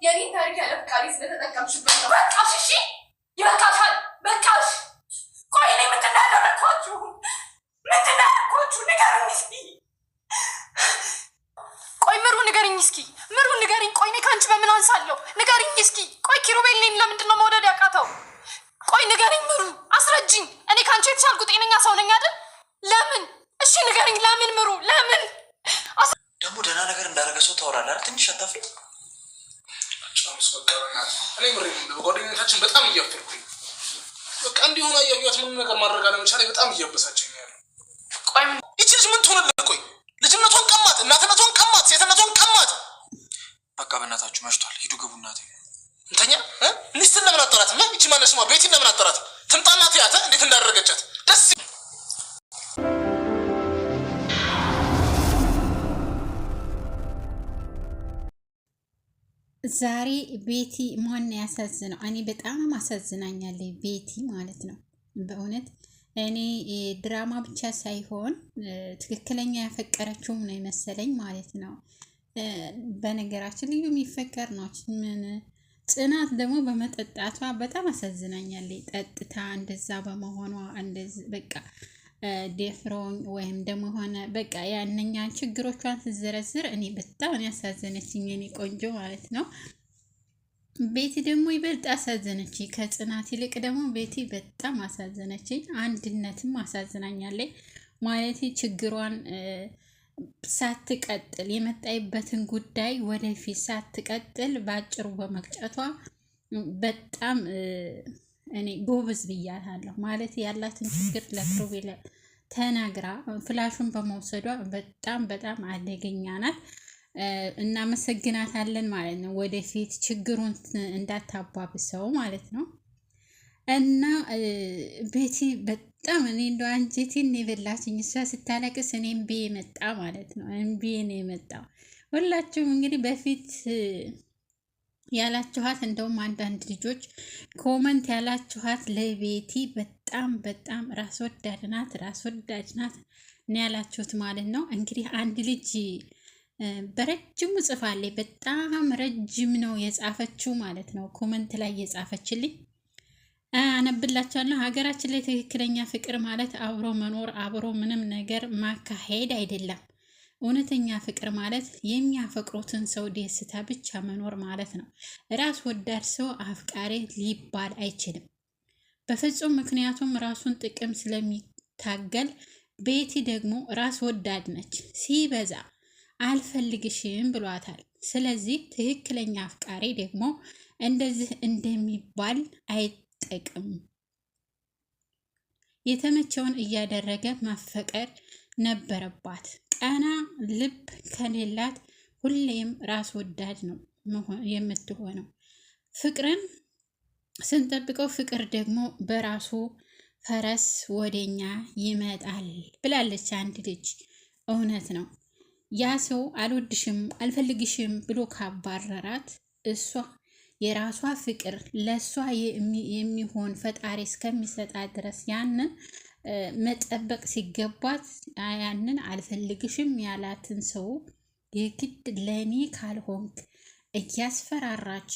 የኔን ታሪክ ያለ ፍቃሪ ስለተጠቀምሽበት ነው። በቃሽ፣ እሺ ይበቃሻል፣ በቃሽ። ቆይ እኔ ምንድን ነው ያደረኳችሁ? ምንድን ነው ያደረኳችሁ? ንገሩኝ እስኪ። ቆይ ምሩ ንገሪኝ እስኪ፣ ምሩ ንገሪኝ። ቆይ እኔ ከአንቺ በምን አንሳለሁ? ንገሪኝ እስኪ። ቆይ ኪሩቤል እኔን ለምንድን ነው መውደድ ያቃተው? ቆይ ንገሪኝ ምሩ፣ አስረጅኝ። እኔ ከአንቺ የተሻልኩ ጤነኛ ሰው ነኝ አይደል? ለምን? እሺ ንገሪኝ፣ ለምን ምሩ፣ ለምን? ደግሞ ደህና ነገር እንዳደረገ ሰው ታወራለህ አይደል? ትንሽ አታፍሪ? እኔ ምሬ በጓደኝነታችን በጣም እያፈርኩኝ በቃ እንዲሆን አያዩት ምን ነገር ማድረግ አለመቻሌ በጣም እያበሳጨኝ ያለው። ቆይ ይቺ ልጅ ምን ትሆንልህ? ቆይ ልጅነቷን ቀማት፣ እናትነቷን ቀማት፣ ሴትነቷን ቀማት። በቃ በእናታችሁ መሽቷል፣ ሂዱ ግቡ። እናቴ እንተኛ። ሚስትን ለምን አጠራትም? ይቺ ማነው ስሟ? ቤቲን ለምን አጠራትም? ትምጣና ትያት እንዴት እንዳደረገቻት ደስ ዛሬ ቤቲ ማን ያሳዝነው? እኔ በጣም አሳዝናኛለች ቤቲ ማለት ነው። በእውነት እኔ ድራማ ብቻ ሳይሆን ትክክለኛ ያፈቀረችውም ነው የመሰለኝ ማለት ነው። በነገራችን ልዩ የሚፈቀር ነው። ምን ጽናት ደግሞ በመጠጣቷ በጣም አሳዝናኛለች። ጠጥታ እንደዛ በመሆኗ እንደዚህ በቃ ደፍሮኝ ወይም ደግሞ ሆነ በቃ ያንኛን ችግሮቿን ትዘረዝር እኔ በጣም ያሳዘነችኝ የኔ ቆንጆ ማለት ነው። ቤቲ ደግሞ ይበልጥ አሳዘነች። ከጽናት ይልቅ ደግሞ ቤቲ በጣም አሳዘነችኝ። አንድነትም አሳዝናኛለች ማለት ችግሯን ሳትቀጥል የመጣይበትን ጉዳይ ወደፊት ሳትቀጥል ባጭሩ በመቅጨቷ በጣም እኔ ጎበዝ ብያታለሁ ማለት ያላትን ችግር ለኪሩቤል ተናግራ ፍላሹን በመውሰዷ በጣም በጣም አደገኛ ናት። እናመሰግናታለን ማለት ነው። ወደፊት ችግሩን እንዳታባብሰው ማለት ነው። እና ቤቲ በጣም እኔ እንደው አንጀቴን የበላችኝ እሷ ስታለቅስ እኔ እምቢ የመጣ ማለት ነው። እምቢ ነው የመጣው። ሁላችሁም እንግዲህ በፊት ያላችኋት እንደውም አንዳንድ ልጆች ኮመንት ያላችኋት ለቤቲ በጣም በጣም ራስ ወዳድ ናት ነው ያላችሁት ማለት ነው። እንግዲህ አንድ ልጅ በረጅሙ ጽፋለች። በጣም ረጅም ነው የጻፈችው ማለት ነው። ኮመንት ላይ የጻፈችልኝ አነብላችኋለሁ። ሀገራችን ላይ ትክክለኛ ፍቅር ማለት አብሮ መኖር፣ አብሮ ምንም ነገር ማካሄድ አይደለም። እውነተኛ ፍቅር ማለት የሚያፈቅሩትን ሰው ደስታ ብቻ መኖር ማለት ነው። ራስ ወዳድ ሰው አፍቃሪ ሊባል አይችልም በፍጹም። ምክንያቱም ራሱን ጥቅም ስለሚታገል። ቤቲ ደግሞ ራስ ወዳድ ነች። ሲበዛ አልፈልግሽም ብሏታል። ስለዚህ ትክክለኛ አፍቃሪ ደግሞ እንደዚህ እንደሚባል አይጠቅም። የተመቸውን እያደረገ ማፈቀር ነበረባት። ቀና ልብ ከሌላት ሁሌም ራስ ወዳድ ነው የምትሆነው። ፍቅርን ስንጠብቀው ፍቅር ደግሞ በራሱ ፈረስ ወደኛ ይመጣል ብላለች አንድ ልጅ። እውነት ነው። ያ ሰው አልወድሽም አልፈልግሽም ብሎ ካባረራት እሷ የራሷ ፍቅር ለሷ የሚሆን ፈጣሪ እስከሚሰጣት ድረስ ያንን መጠበቅ ሲገባት ያንን አልፈልግሽም ያላትን ሰው የግድ ለኔ ካልሆንክ እያስፈራራች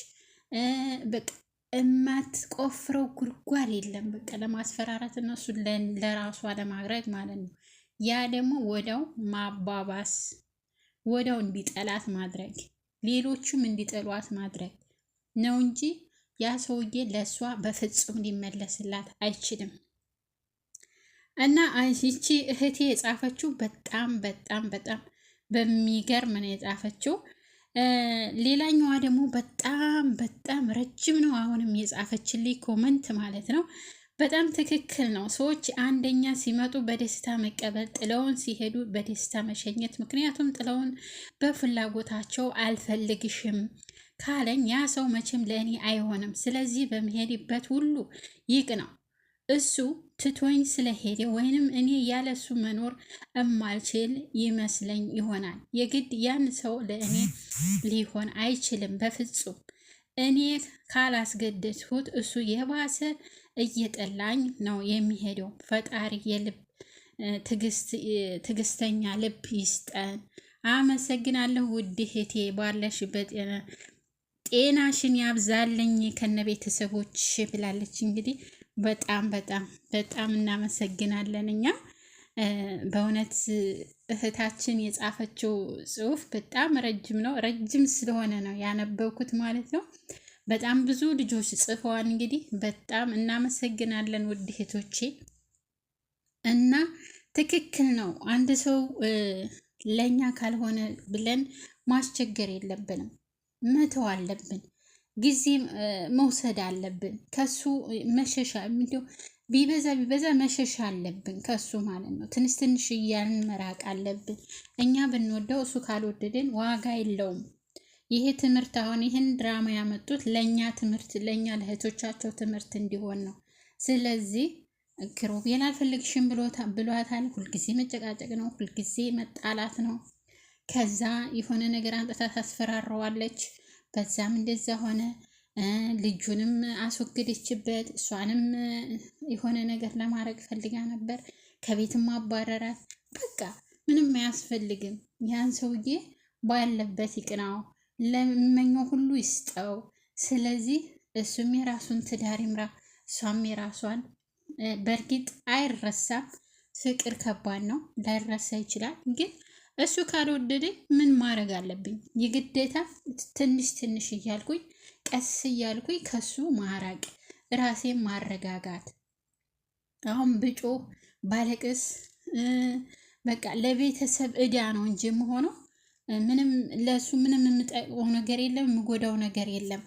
በቃ እማትቆፍረው ጉድጓድ የለም። በቃ ለማስፈራራት እነሱ ለራሷ ለማድረግ ማለት ነው። ያ ደግሞ ወዲያው ማባባስ፣ ወዲያው እንዲጠላት ማድረግ፣ ሌሎቹም እንዲጠሏት ማድረግ ነው እንጂ ያ ሰውዬ ለእሷ በፍጹም ሊመለስላት አይችልም። እና ይቺ እህቴ የጻፈችው በጣም በጣም በጣም በሚገርም ነው የጻፈችው። ሌላኛዋ ደግሞ በጣም በጣም ረጅም ነው አሁንም የጻፈችልኝ ኮመንት ማለት ነው። በጣም ትክክል ነው። ሰዎች አንደኛ ሲመጡ በደስታ መቀበል፣ ጥለውን ሲሄዱ በደስታ መሸኘት። ምክንያቱም ጥለውን በፍላጎታቸው አልፈልግሽም ካለኝ ያ ሰው መቼም ለእኔ አይሆንም። ስለዚህ በመሄድበት ሁሉ ይቅናው። እሱ ትቶኝ ስለሄደ ወይንም እኔ ያለሱ መኖር እማልችል ይመስለኝ ይሆናል። የግድ ያን ሰው ለእኔ ሊሆን አይችልም በፍጹም። እኔ ካላስገደድሁት እሱ የባሰ እየጠላኝ ነው የሚሄደው። ፈጣሪ የልብ ትዕግስተኛ ልብ ይስጠን። አመሰግናለሁ ውድ እህቴ፣ ባለሽበት ጤናሽን ያብዛልኝ ከነ ቤተሰቦች ብላለች። እንግዲህ በጣም በጣም በጣም እናመሰግናለን። እኛ በእውነት እህታችን የጻፈችው ጽሁፍ በጣም ረጅም ነው። ረጅም ስለሆነ ነው ያነበብኩት ማለት ነው። በጣም ብዙ ልጆች ጽፈዋል። እንግዲህ በጣም እናመሰግናለን ውድ እህቶቼ። እና ትክክል ነው። አንድ ሰው ለኛ ካልሆነ ብለን ማስቸገር የለብንም፣ መተው አለብን፣ ጊዜ መውሰድ አለብን። ከሱ መሸሻ እንዲያው ቢበዛ መሸሻ አለብን ከሱ ማለት ነው። ትንሽ ትንሽ እያልን መራቅ አለብን። እኛ ብንወደው እሱ ካልወደደን ዋጋ የለውም። ይሄ ትምህርት አሁን ይህን ድራማ ያመጡት ለእኛ ትምህርት፣ ለእኛ ለእህቶቻቸው ትምህርት እንዲሆን ነው። ስለዚህ ኪሩቤል አልፈልግሽም ብሏታል። ሁልጊዜ መጨቃጨቅ ነው፣ ሁልጊዜ መጣላት ነው። ከዛ የሆነ ነገር አንጥታ ታስፈራረዋለች። በዛም እንደዛ ሆነ። ልጁንም አስወገደችበት። እሷንም የሆነ ነገር ለማድረግ ፈልጋ ነበር። ከቤትም አባረራት። በቃ ምንም አያስፈልግም። ያን ሰውዬ ባለበት ይቅናው፣ ለሚመኘው ሁሉ ይስጠው። ስለዚህ እሱም የራሱን ትዳር ይምራ፣ እሷም የራሷን። በእርግጥ አይረሳም። ፍቅር ከባድ ነው፣ ላይረሳ ይችላል። ግን እሱ ካልወደደኝ ምን ማድረግ አለብኝ? የግዴታ ትንሽ ትንሽ እያልኩኝ ቀስ እያልኩኝ ከሱ ማራቅ፣ ራሴን ማረጋጋት። አሁን ብጮ ባለቅስ በቃ ለቤተሰብ እዳ ነው እንጂ የምሆነው ምንም ለሱ ምንም የምጠቅመው ነገር የለም፣ የምጎዳው ነገር የለም።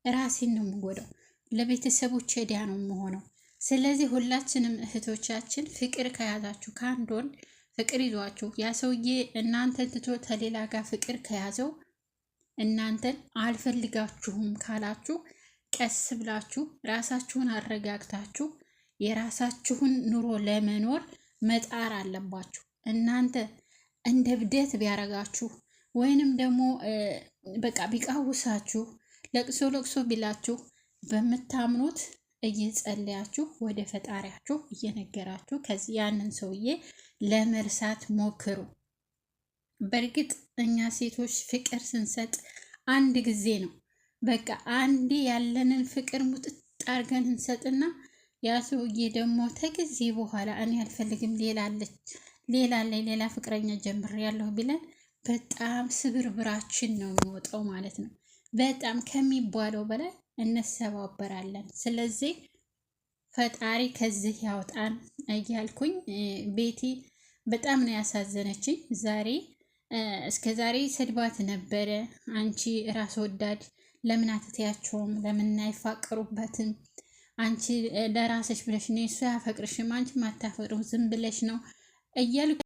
ራሴን ነው የምጎዳው፣ ለቤተሰቦች እዳ ነው የምሆነው። ስለዚህ ሁላችንም እህቶቻችን ፍቅር ከያዛችሁ፣ ከአንድ ወንድ ፍቅር ይዟችሁ ያ ሰውዬ እናንተን ትቶ ተሌላ ጋር ፍቅር ከያዘው እናንተን አልፈልጋችሁም ካላችሁ ቀስ ብላችሁ ራሳችሁን አረጋግታችሁ የራሳችሁን ኑሮ ለመኖር መጣር አለባችሁ። እናንተ እንደ ብደት ቢያረጋችሁ ወይንም ደግሞ በቃ ቢቃውሳችሁ ለቅሶ ቢላችሁ በምታምኑት እየጸለያችሁ ወደ ፈጣሪያችሁ እየነገራችሁ ከዚህ ያንን ሰውዬ ለመርሳት ሞክሩ። በእርግጥ እኛ ሴቶች ፍቅር ስንሰጥ አንድ ጊዜ ነው። በቃ አንዴ ያለንን ፍቅር ሙጥጥ አርገን እንሰጥና ያ ሰውዬ ደግሞ ተጊዜ በኋላ እኔ አልፈልግም ሌላ ፍቅረኛ ጀምሬያለሁ ቢለን በጣም ስብርብራችን ነው የሚወጣው ማለት ነው። በጣም ከሚባለው በላይ እንሰባበራለን። ስለዚህ ፈጣሪ ከዚህ ያውጣን እያልኩኝ ቤቲ በጣም ነው ያሳዘነችኝ ዛሬ። እስከ ዛሬ ሰድባት ነበረ። አንቺ ራስ ወዳድ ለምን አትተያቸውም? ለምን አይፋቀሩበትም? አንቺ ለራስሽ ብለሽ ነው፣ እሱ ያፈቅርሽም፣ አንቺ ማታፈቅረው ዝም ብለሽ ነው እያልኩ